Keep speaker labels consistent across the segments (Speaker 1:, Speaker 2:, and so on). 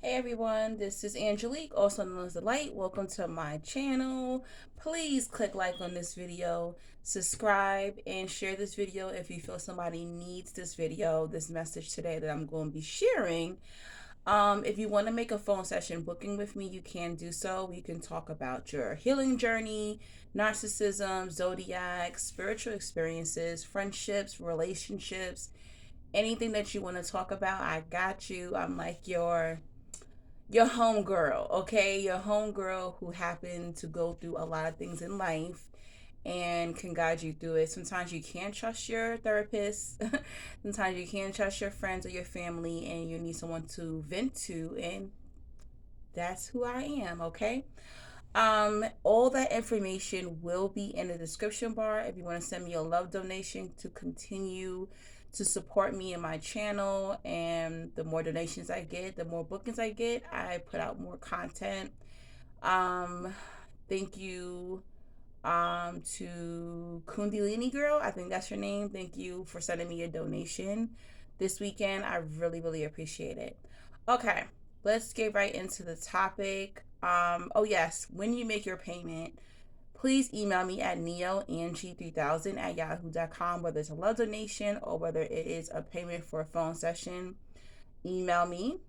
Speaker 1: Hey everyone, this is Angelique, also known as The Light. Welcome to my channel. Please click like on this video, subscribe, and share this video if you feel somebody needs this video, this message today that I'm going to be sharing. If you want to make a phone session booking with me, you can do so. We can talk about your healing journey, narcissism, zodiac, spiritual experiences, friendships, relationships, anything that you want to talk about. I got you. I'm like your homegirl, okay? Your homegirl who happened to go through a lot of things in life and can guide you through it. Sometimes you can't trust your therapist. Sometimes you can't trust your friends or your family, and you need someone to vent to, and that's who I am, okay? All that information will be in the description bar if you want to send me a love donation to continue to support me and my channel. And the more donations I get, the more bookings I get, I put out more content. Um, Thank you to Kundalini Girl. I think that's your name. Thank you for sending me a donation this weekend. I really, really appreciate it. Okay, let's get right into the topic. Oh yes, when you make your payment, please email me at neoang3000 at yahoo.com, whether it's a love donation or whether it is a payment for a phone session. Email me,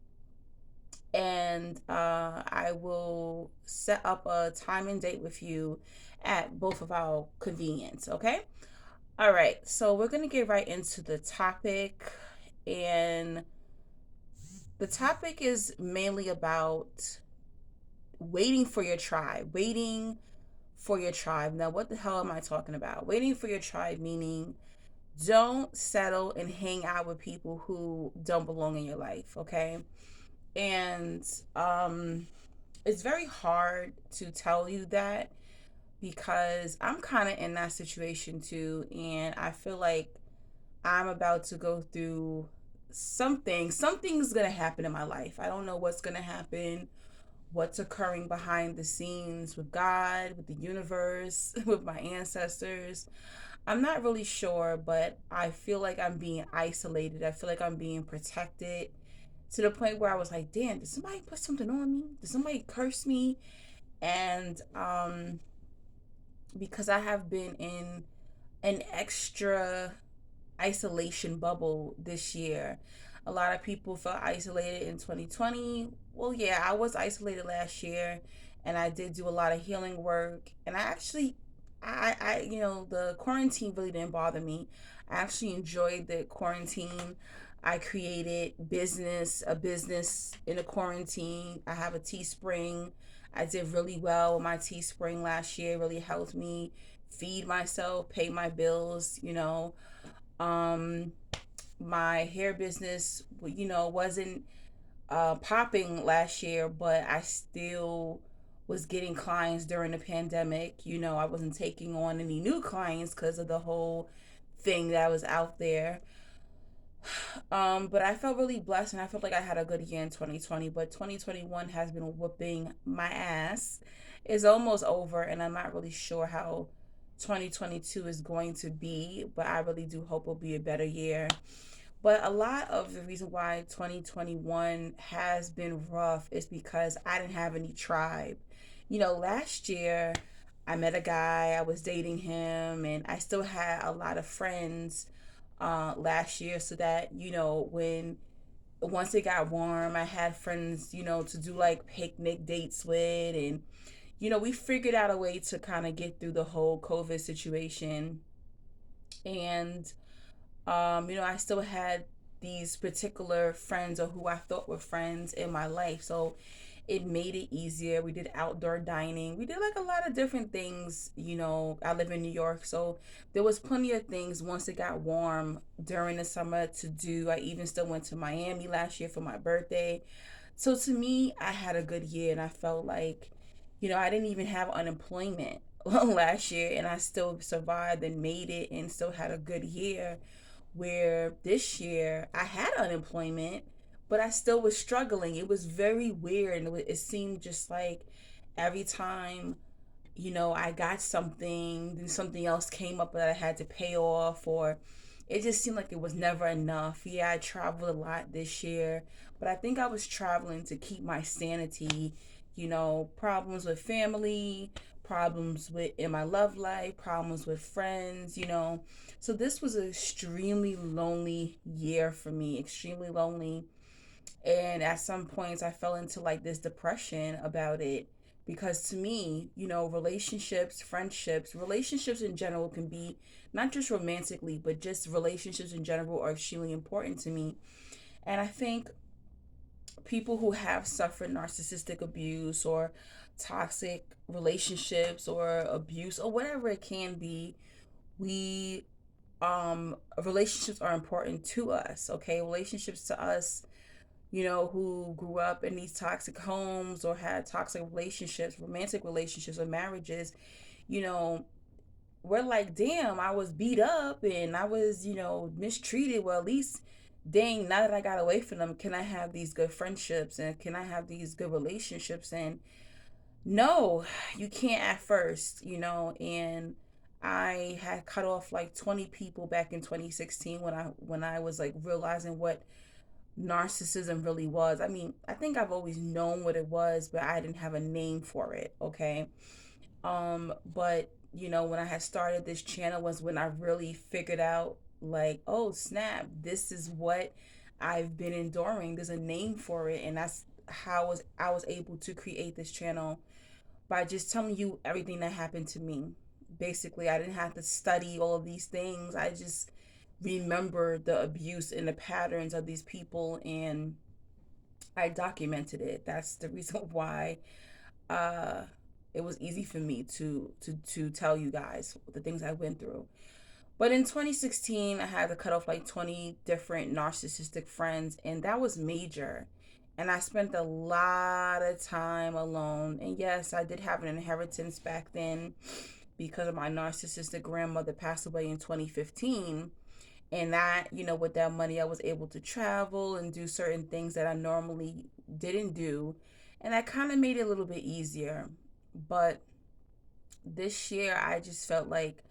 Speaker 1: and I will set up a time and date with you at both of our convenience, okay? All right, so we're going to get right into the topic, and the topic is mainly about waiting for your tribe. Waiting for your tribe. Now, what the hell am I talking about? Waiting for your tribe meaning don't settle and hang out with people who don't belong in your life, okay? And it's very hard to tell you that because I'm kind of in that situation too, and I feel like I'm about to go through something. Something's gonna happen in my life. I don't know what's gonna happen, what's occurring behind the scenes with God, with the universe, with my ancestors. I'm not really sure, but I feel like I'm being isolated. I feel like I'm being protected to the point where I was like, damn, did somebody put something on me? Did somebody curse me? And because I have been in an extra isolation bubble this year. A lot of people felt isolated in 2020. Well, yeah, I was isolated last year, and I did do a lot of healing work. And I actually, the quarantine really didn't bother me. I actually enjoyed the quarantine. I created a business in a quarantine. I have a Teespring. I did really well with my Teespring last year. It really helped me feed myself, pay my bills, um, my hair business, wasn't popping last year, but I still was getting clients during the pandemic. I wasn't taking on any new clients because of the whole thing that was out there. But I felt really blessed, and I felt like I had a good year in 2020. But 2021 has been whooping my ass. It's almost over, and I'm not really sure how 2022 is going to be, but I really do hope it'll be a better year. But a lot of the reason why 2021 has been rough is because I didn't have any tribe. Last year I met a guy, I was dating him, and I still had a lot of friends last year, so that, when once it got warm, I had friends, to do like picnic dates with, and, we figured out a way to kind of get through the whole COVID situation. And I still had these particular friends or who I thought were friends in my life. So it made it easier. We did outdoor dining. We did like a lot of different things. I live in New York, so there was plenty of things once it got warm during the summer to do. I even still went to Miami last year for my birthday. So to me, I had a good year, and I felt like, I didn't even have unemployment last year, and I still survived and made it and still had a good year. Where this year I had unemployment, but I still was struggling. It was very weird. And it seemed just like every time, I got something, then something else came up that I had to pay off, or it just seemed like it was never enough. Yeah, I traveled a lot this year, but I think I was traveling to keep my sanity. Problems with family, problems with in my love life, problems with friends. So this was an extremely lonely year for me, extremely lonely. And at some points, I fell into like this depression about it because to me, relationships, friendships, relationships in general can be not just romantically, but just relationships in general are extremely important to me. And I think people who have suffered narcissistic abuse or toxic relationships or abuse or whatever it can be, we relationships are important to us, okay? Relationships to us, who grew up in these toxic homes or had toxic relationships, romantic relationships or marriages, you know, we're like, damn, I was beat up and I was, mistreated. Well, at least, dang, now that I got away from them, can I have these good friendships and can I have these good relationships? And no, you can't at first, and I had cut off like 20 people back in 2016 when I was like realizing what narcissism really was. I mean, I think I've always known what it was, but I didn't have a name for it, okay? But when I had started this channel was when I really figured out like, oh snap, this is what I've been enduring. There's a name for it, and that's how I was able to create this channel by just telling you everything that happened to me. Basically, I didn't have to study all of these things. I just remember the abuse and the patterns of these people, and I documented it. That's the reason why uh it was easy for me to tell you guys the things I went through. But in 2016, I had to cut off like 20 different narcissistic friends, and that was major. And I spent a lot of time alone. And yes, I did have an inheritance back then because of my narcissistic grandmother passed away in 2015. And that, with that money, I was able to travel and do certain things that I normally didn't do. And that kind of made it a little bit easier. But this year, I just felt like,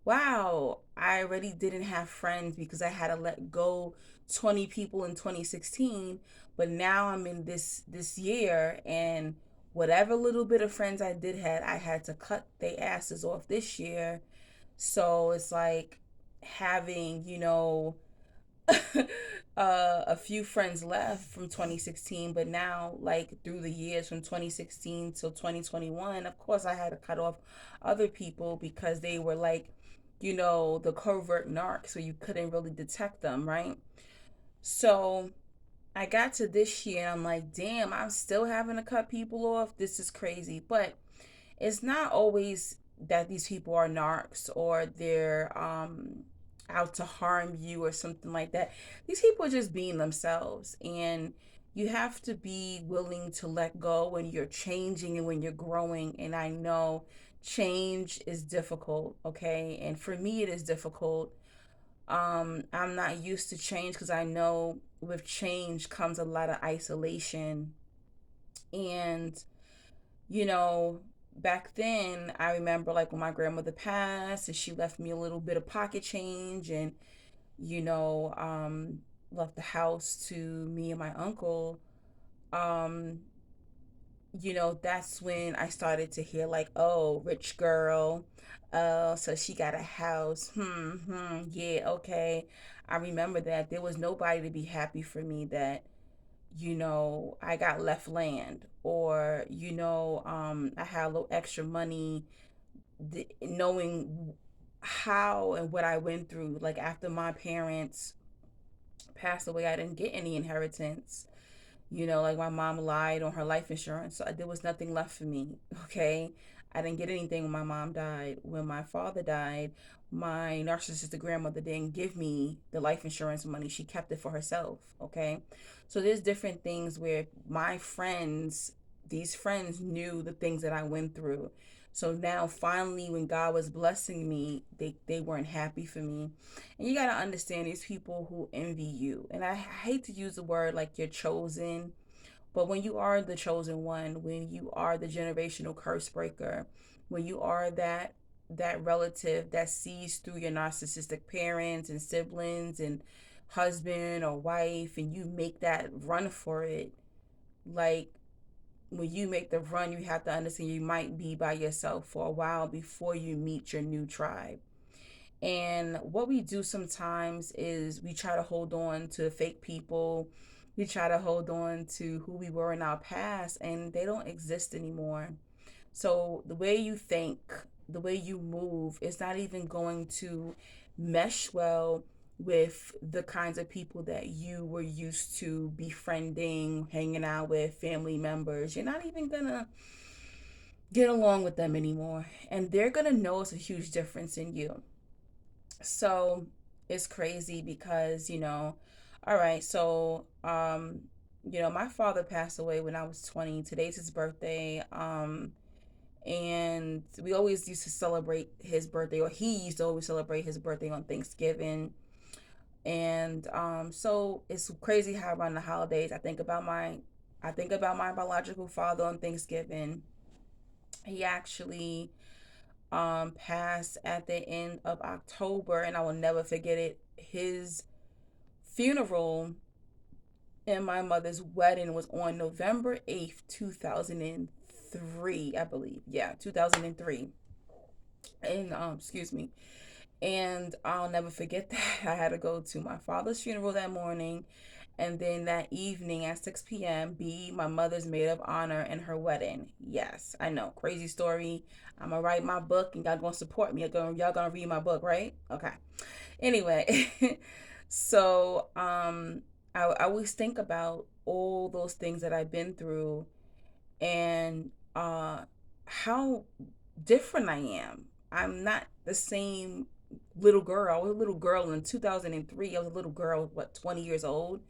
Speaker 1: wow, I already didn't have friends because I had to let go 20 people in 2016. But now I'm in this year, and whatever little bit of friends I did had, I had to cut their asses off this year. So it's like having, a few friends left from 2016, but now, like through the years from 2016 till 2021, of course, I had to cut off other people because they were like, the covert narcs, so you couldn't really detect them, right? So I got to this year and I'm like, damn, I'm still having to cut people off. This is crazy. But it's not always that these people are narcs or they're out to harm you or something like that. These people are just being themselves, and you have to be willing to let go when you're changing and when you're growing. And I know change is difficult, okay? And for me it is difficult. I'm not used to change because I know with change comes a lot of isolation. And you know, back then, I remember like when my grandmother passed and she left me a little bit of pocket change and, you know, um, left the house to me and my uncle. Um, that's when I started to hear like, oh, rich girl. So she got a house. Yeah, okay. I remember that there was nobody to be happy for me that I got left land, or, I had a little extra money, knowing how and what I went through. Like after my parents passed away, I didn't get any inheritance. Like my mom lied on her life insurance, so there was nothing left for me. Okay. I didn't get anything when my mom died. When my father died, my narcissistic grandmother didn't give me the life insurance money. She kept it for herself. Okay. So there's different things where these friends knew the things that I went through. So now finally when God was blessing me, they weren't happy for me. And you got to understand these people who envy you. And I hate to use the word like you're chosen, but when you are the chosen one, when you are the generational curse breaker, when you are that relative that sees through your narcissistic parents and siblings and husband or wife and you make that run for it, like when you make the run, you have to understand you might be by yourself for a while before you meet your new tribe. And what we do sometimes is we try to hold on to fake people. We try to hold on to who we were in our past, and they don't exist anymore. So the way you think, the way you move is not even going to mesh well with the kinds of people that you were used to befriending, hanging out with, family members. You're not even gonna get along with them anymore. And they're gonna notice a huge difference in you. So it's crazy because, all right, so my father passed away when I was 20. Today's his birthday. And we always used to celebrate his birthday, or he used to always celebrate his birthday on Thanksgiving. And so it's crazy how around the holidays I think about my biological father on Thanksgiving. He actually passed at the end of October, and I will never forget it. His funeral and my mother's wedding was on November 8th, 2003, I believe. Yeah, 2003. And excuse me. And I'll never forget that. I had to go to my father's funeral that morning, and then that evening at 6 p.m. be my mother's maid of honor and her wedding. Yes, I know, crazy story. I'm gonna write my book, and y'all gonna support me. Y'all gonna read my book, right? Okay. Anyway, so I always think about all those things that I've been through, and how different I am. I'm not the same little girl. I was a little girl in 2003. I was a little girl, what, 20 years old?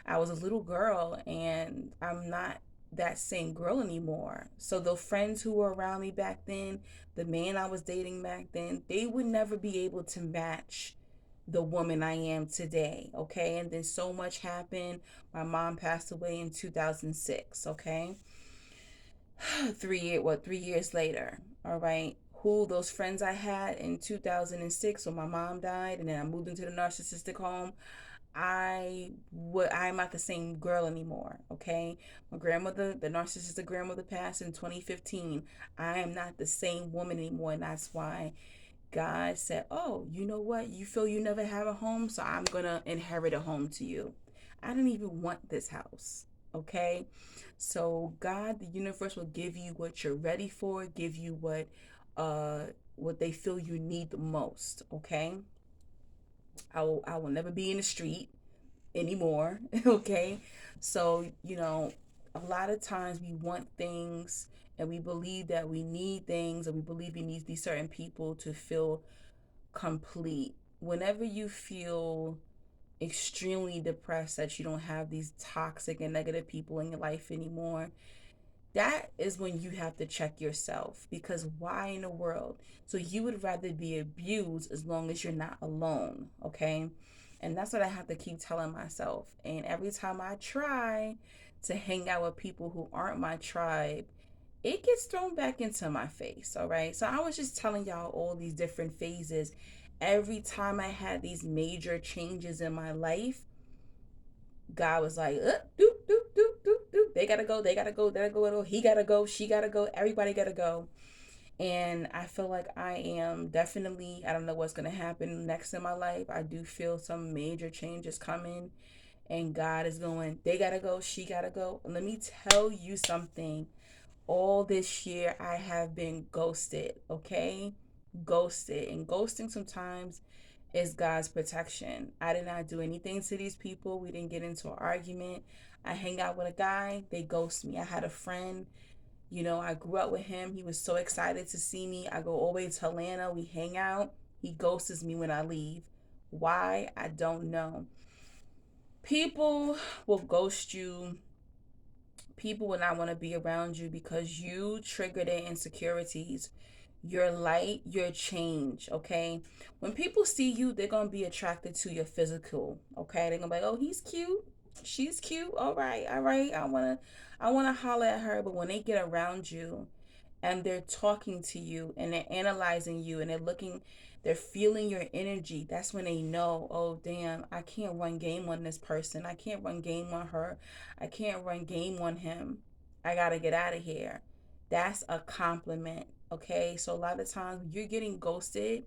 Speaker 1: I was a little girl, and I'm not that same girl anymore. So the friends who were around me back then, the man I was dating back then, they would never be able to match the woman I am today, okay? And then so much happened. My mom passed away in 2006, okay? 3 years later, all right? Who those friends I had in 2006 when my mom died and then I moved into the narcissistic home, I'm not the same girl anymore, okay? My grandmother, the narcissistic grandmother, passed in 2015. I am not the same woman anymore, and that's why God said, "Oh, you know what? You feel you never have a home, so I'm going to inherit a home to you." I didn't even want this house, okay? So God, the universe will give you what you're ready for, give you what they feel you need the most, okay? I will never be in the street anymore. Okay. So, a lot of times we want things and we believe that we need things, and we believe we need these certain people to feel complete. Whenever you feel extremely depressed that you don't have these toxic and negative people in your life anymore, that is when you have to check yourself, because why in the world? So you would rather be abused as long as you're not alone, okay? And that's what I have to keep telling myself. And every time I try to hang out with people who aren't my tribe, it gets thrown back into my face, all right? So I was just telling y'all all these different phases. Every time I had these major changes in my life, God was like, doop, doop, doop, doop, doop. They gotta go, they gotta go, they gotta go, he gotta go, she gotta go, everybody gotta go. And I feel like I am definitely, I don't know what's gonna happen next in my life. I do feel some major changes coming, and God is going, they gotta go, she gotta go. Let me tell you something. All this year, I have been ghosted, okay? Ghosted. And ghosting sometimes is God's protection. I did not do anything to these people. We didn't get into an argument. I hang out with a guy, they ghost me. I had a friend, I grew up with him. He was so excited to see me. I go all the way to Atlanta. We hang out. He ghosts me when I leave. Why? I don't know. People will ghost you. People will not want to be around you because you trigger their insecurities, your light, your change, okay? When people see you, they're going to be attracted to your physical, okay? They're going to be like, "Oh, he's cute. She's cute. All right. All right. I want to holler at her." But when they get around you and they're talking to you and they're analyzing you and They're feeling your energy. That's when they know, oh, damn, I can't run game on this person. I can't run game on her. I can't run game on him. I got to get out of here. That's a compliment. Okay. So a lot of times you're getting ghosted,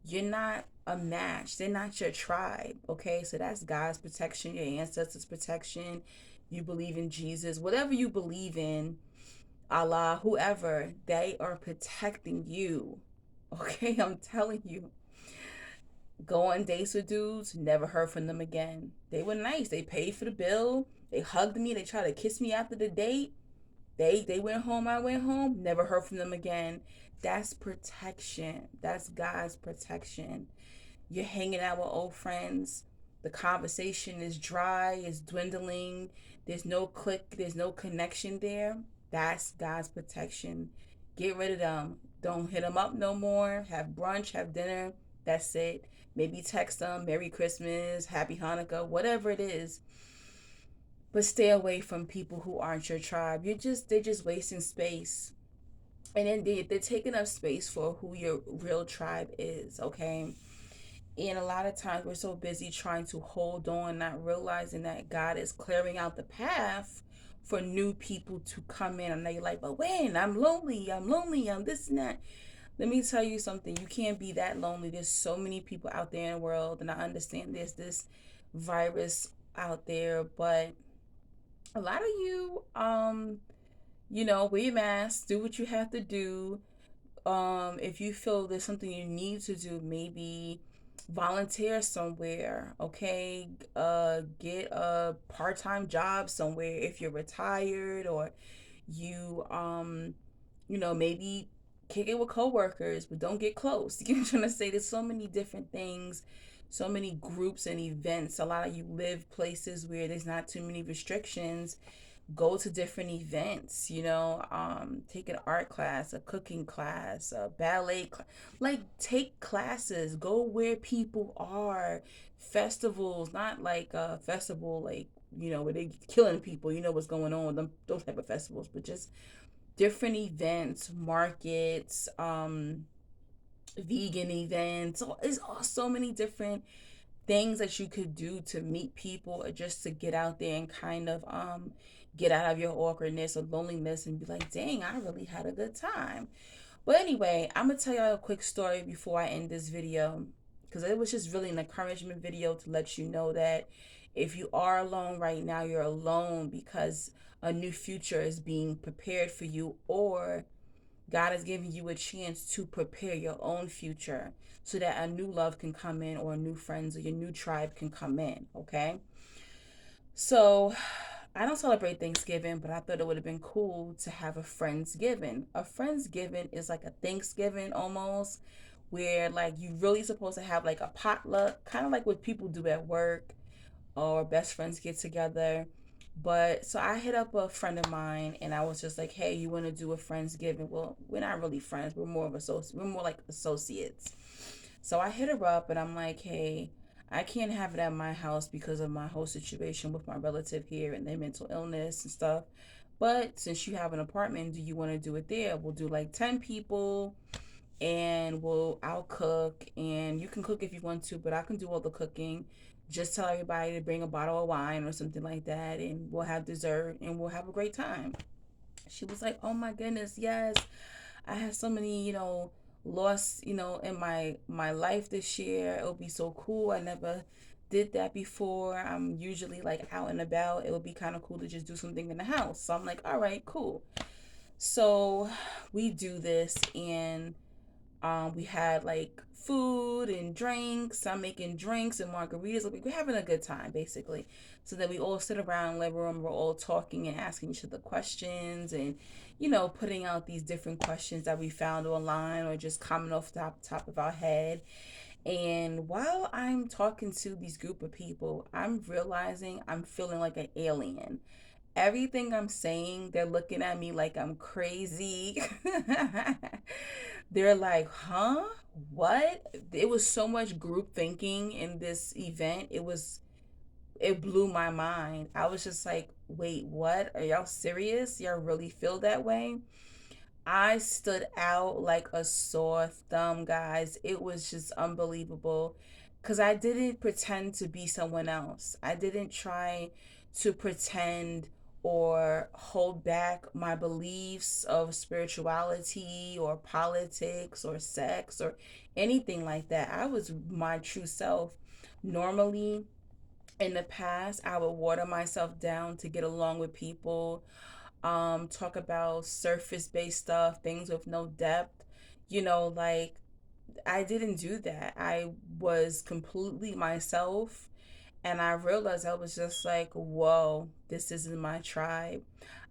Speaker 1: you're not a match. They're not your tribe. Okay. So that's God's protection, your ancestors' protection. You believe in Jesus, whatever you believe in, Allah, whoever, they are protecting you. Okay, I'm telling you. Go on dates with dudes, never heard from them again. They were nice. They paid for the bill. They hugged me. They tried to kiss me after the date. They went home, I went home, never heard from them again. That's protection. That's God's protection. You're hanging out with old friends. The conversation is dry, is dwindling. There's no click, there's no connection there. That's God's protection. Get rid of them. Don't hit them up no more. Have brunch, have dinner. That's it. Maybe text them Merry Christmas, Happy Hanukkah, whatever it is. But stay away from people who aren't your tribe. They're just wasting space. And then they're taking up space for who your real tribe is, okay? And a lot of times we're so busy trying to hold on, not realizing that God is clearing out the path for new people to come in. And they're like, but when? I'm lonely. I'm lonely. I'm this and that. Let me tell you something. You can't be that lonely. There's so many people out there in the world. And I understand there's this virus out there. But a lot of you, wear your mask. Do what you have to do. If you feel there's something you need to do, maybe volunteer somewhere. Okay, get a part-time job somewhere if you're retired, or you maybe kick it with coworkers, but don't get close. You know what I'm trying to say? There's so many different things, so many groups and events. A lot of you live places where there's not too many restrictions. Go to different events, take an art class, a cooking class, a ballet class. Like, take classes, go where people are. Festivals, not like a festival like, where they killing people, what's going on with them, those type of festivals, but just different events, markets, vegan events. So it's all so many different things that you could do to meet people, or just to get out there and kind of get out of your awkwardness or loneliness and be like, dang, I really had a good time. But anyway, I'm gonna tell y'all a quick story before I end this video, because it was just really an encouragement video to let you know that if you are alone right now, you're alone because a new future is being prepared for you, or God is giving you a chance to prepare your own future so that a new love can come in, or new friends or your new tribe can come in, okay? So, I don't celebrate Thanksgiving, but I thought it would have been cool to have a Friendsgiving. A Friendsgiving is like a Thanksgiving almost, where like you really supposed to have like a potluck, kind of like what people do at work, or best friends get together. But so I hit up a friend of mine and I was just like, hey, you want to do a Friendsgiving? Well, we're not really friends. We're more like associates. So I hit her up and I'm like, hey, I can't have it at my house because of my whole situation with my relative here and their mental illness and stuff. But since you have an apartment, do you want to do it there? We'll do like 10 people, and I'll cook, and you can cook if you want to, but I can do all the cooking. Just tell everybody to bring a bottle of wine or something like that, and we'll have dessert and we'll have a great time. She was like, oh my goodness, yes, I have so many, loss, in my life this year. It'll be so cool. I never did that before. I'm usually like out and about. It would be kind of cool to just do something in the house. So I'm like, all right, cool. So we do this, and we had like food and drinks. I'm making drinks and margaritas. Like, we're having a good time, basically. So then we all sit around in the living room. We're all talking and asking each other questions, and putting out these different questions that we found online, or just coming off the top of our head. And while I'm talking to these group of people, I'm realizing I'm feeling like an alien. Everything I'm saying, they're looking at me like I'm crazy. They're like, huh? What? It was so much group thinking in this event. It blew my mind. I was just like, wait, what? Are y'all serious? Y'all really feel that way? I stood out like a sore thumb, guys. It was just unbelievable because I didn't pretend to be someone else. I didn't try to pretend or hold back my beliefs of spirituality or politics or sex or anything like that. I was my true self. Normally, in the past, I would water myself down to get along with people, talk about surface based stuff, things with no depth. Like I didn't do that. I was completely myself, and I realized I was just like, whoa, this isn't my tribe.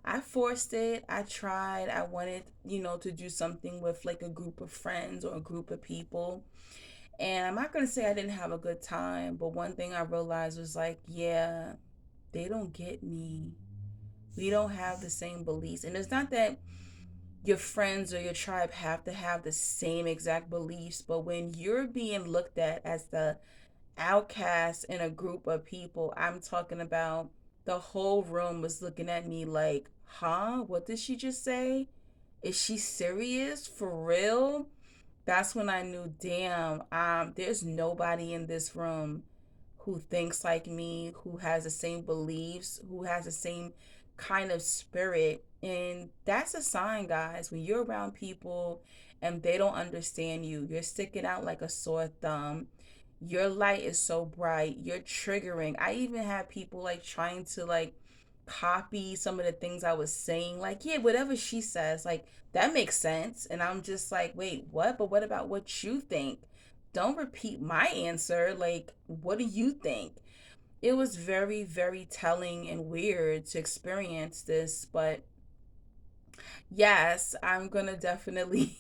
Speaker 1: I forced it. I tried. I wanted, to do something with like a group of friends or a group of people. And I'm not going to say I didn't have a good time, but one thing I realized was like, yeah, they don't get me. We don't have the same beliefs. And it's not that your friends or your tribe have to have the same exact beliefs, but when you're being looked at as the outcast in a group of people, I'm talking about the whole room was looking at me like, huh? What did she just say? Is she serious? For real? That's when I knew, damn, there's nobody in this room who thinks like me, who has the same beliefs, who has the same kind of spirit. And that's a sign, guys, when you're around people and they don't understand you, you're sticking out like a sore thumb. Your light is so bright, you're triggering. I even had people like trying to like copy some of the things I was saying, like, yeah, whatever she says, like, that makes sense. And I'm just like, wait, what? But what about what you think? Don't repeat my answer. Like, what do you think? It was very, very telling and weird to experience this. But yes, I'm gonna definitely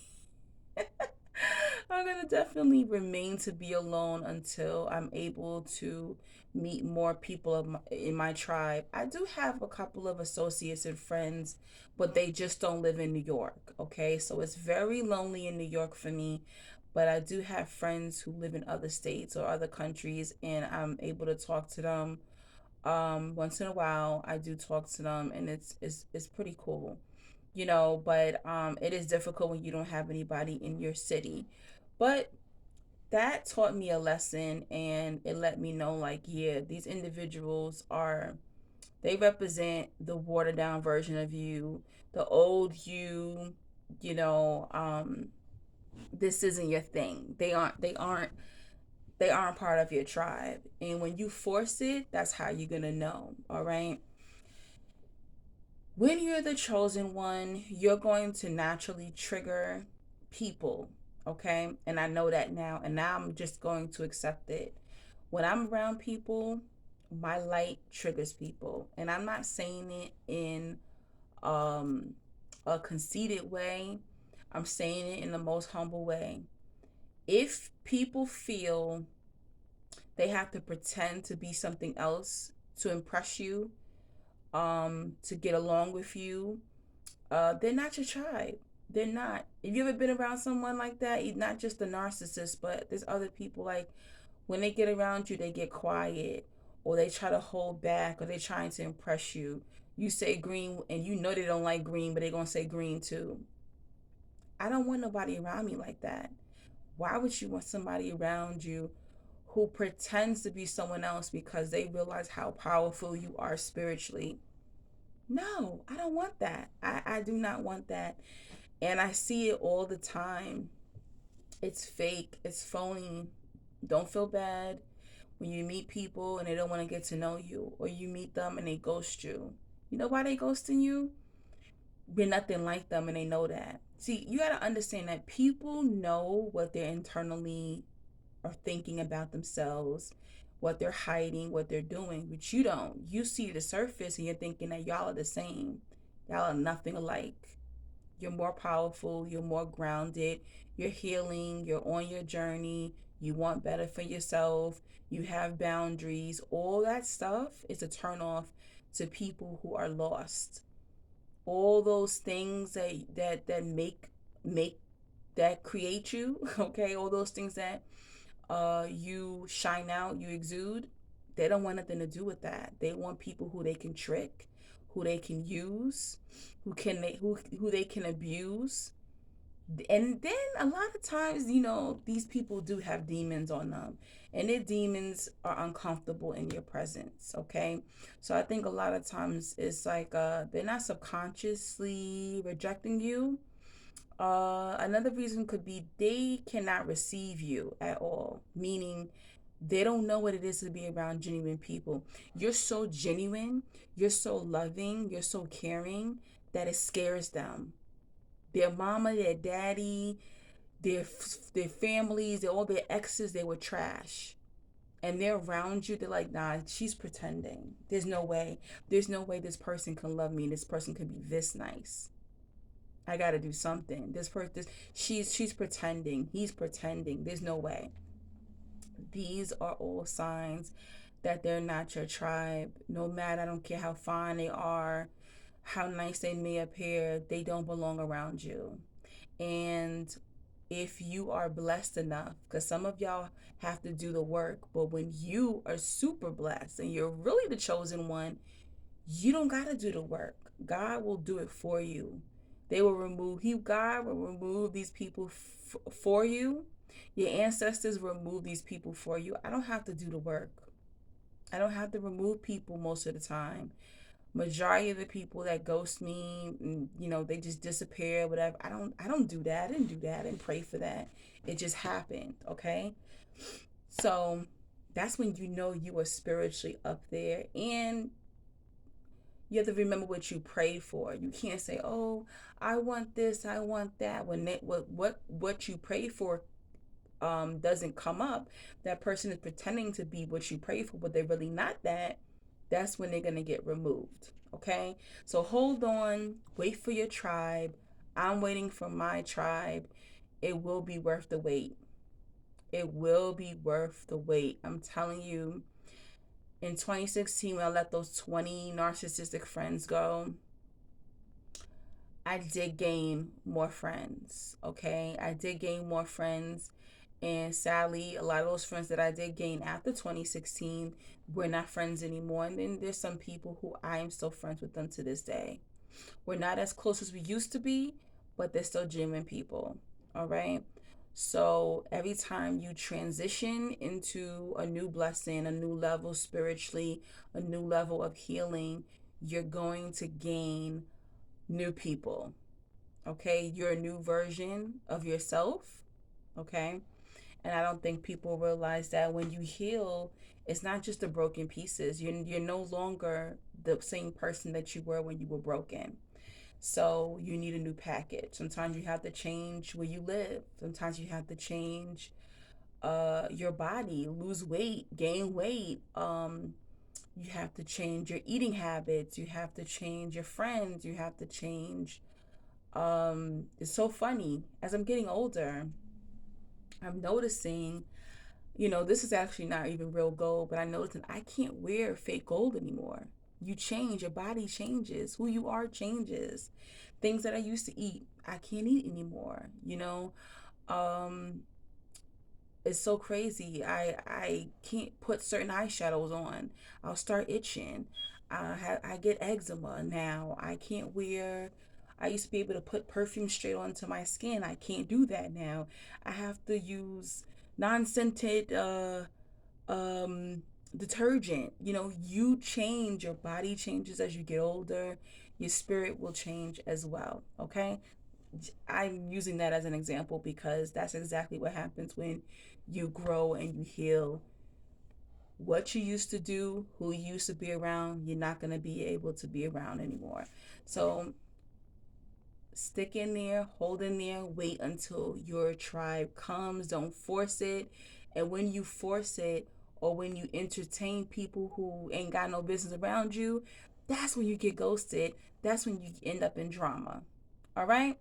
Speaker 1: remain to be alone until I'm able to meet more people in my tribe. I do have a couple of associates and friends, but they just don't live in New York. Okay, so it's very lonely in New York for me. But I do have friends who live in other states or other countries, and I'm able to talk to them. Once in a while, I do talk to them, and it's pretty cool, but it is difficult when you don't have anybody in your city. But that taught me a lesson, and it let me know, like, yeah, these individuals they represent the watered down version of you, the old you. you know um this isn't your thing. They aren't part of your tribe, and when you force it, that's how you're gonna know. All right, when you're the chosen one, you're going to naturally trigger people, okay? And I know that now, and now I'm just going to accept it. When I'm around people, my light triggers people, and I'm not saying it in um, a conceited way. I'm saying it in the most humble way. If people feel they have to pretend to be something else to impress you, to get along with you, they're not your tribe. They're not. Have you ever been around someone like that? Not just the narcissist, but there's other people like when they get around you, they get quiet, or they try to hold back, or they're trying to impress you. You say green, and you know they don't like green, but they're gonna say green too. I don't want nobody around me like that. Why would you want somebody around you who pretends to be someone else because they realize how powerful you are spiritually? No, I don't want that. I do not want that. And I see it all the time. It's fake, it's phony. Don't feel bad when you meet people and they don't want to get to know you, or you meet them and they ghost you. You know why they ghosting you? You're nothing like them, and they know that. See, you got to understand that people know what they're internally are thinking about themselves, what they're hiding, what they're doing, but you don't. You see the surface and you're thinking that y'all are the same. Y'all are nothing alike. You're more powerful, you're more grounded, you're healing, you're on your journey, you want better for yourself, you have boundaries. All that stuff is a turn off to people who are lost. All those things that make that create you, okay? All those things that you shine out, you exude, they don't want nothing to do with that. They want people who they can trick, who they can use, who they can abuse. And then a lot of times, these people do have demons on them, and their demons are uncomfortable in your presence. Okay, so I think a lot of times it's like they're not subconsciously rejecting you. Another reason could be they cannot receive you at all, meaning they don't know what it is to be around genuine people. You're so genuine, you're so loving, you're so caring that it scares them. Their mama, their daddy, their families, all their exes, they were trash. And they're around you, they're like, nah, she's pretending. There's no way. There's no way this person can love me and this person can be this nice. I gotta do something. She's pretending. He's pretending. There's no way. These are all signs that they're not your tribe. No matter, I don't care how fine they are, how nice they may appear, they don't belong around you. And if you are blessed enough, because some of y'all have to do the work, but when you are super blessed and you're really the chosen one, you don't got to do the work. God will do it for you. God will remove these people for you. Your ancestors remove these people for you. I don't have to do the work. I don't have to remove people most of the time. Majority of the people that ghost me, they just disappear, whatever. I don't do that. I didn't do that. I didn't pray for that. It just happened, okay? So that's when you know you are spiritually up there, and you have to remember what you prayed for. You can't say, "Oh, I want this, I want that." When what you pray for doesn't come up, that person is pretending to be what you pray for, but they're really not that. That's when they're going to get removed. Okay? So hold on, wait for your tribe. I'm waiting for my tribe. It will be worth the wait. It will be worth the wait. I'm telling you, in 2016, when I let those 20 narcissistic friends go, I did gain more friends. Okay? I did gain more friends. And sadly, a lot of those friends that I did gain after 2016, we're not friends anymore. And then there's some people who I am still friends with them to this day. We're not as close as we used to be, but they're still genuine people. All right. So every time you transition into a new blessing, a new level spiritually, a new level of healing, you're going to gain new people. Okay. You're a new version of yourself. Okay. And I don't think people realize that when you heal, it's not just the broken pieces. You're no longer the same person that you were when you were broken. So you need a new package. Sometimes you have to change where you live. Sometimes you have to change your body, lose weight, gain weight. You have to change your eating habits. You have to change your friends. You have to change. It's so funny. As I'm getting older, I'm noticing, this is actually not even real gold, but I noticed that I can't wear fake gold anymore. You change, your body changes, who you are changes. Things that I used to eat, I can't eat anymore. Um, it's so crazy. I can't put certain eyeshadows on. I'll start itching. I get eczema now. I can't wear. I used to be able to put perfume straight onto my skin. I can't do that now. I have to use non-scented um detergent. You change. Your body changes as you get older. Your spirit will change as well. Okay. I'm using that as an example because that's exactly what happens when you grow and you heal. What you used to do, who you used to be around, you're not going to be able to be around anymore. So stick in there, hold in there, wait until your tribe comes. Don't force it. And when you force it, or when you entertain people who ain't got no business around you, that's when you get ghosted. That's when you end up in drama. All right?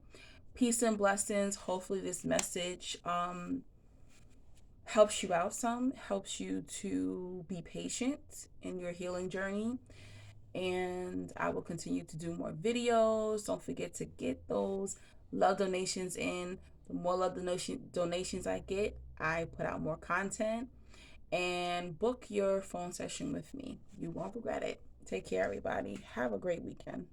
Speaker 1: Peace and blessings. Hopefully this message helps you out some, helps you to be patient in your healing journey. And I will continue to do more videos. Don't forget to get those love donations in. The more love donations I get, I put out more content. And book your phone session with me. You won't regret it. Take care, everybody. Have a great weekend.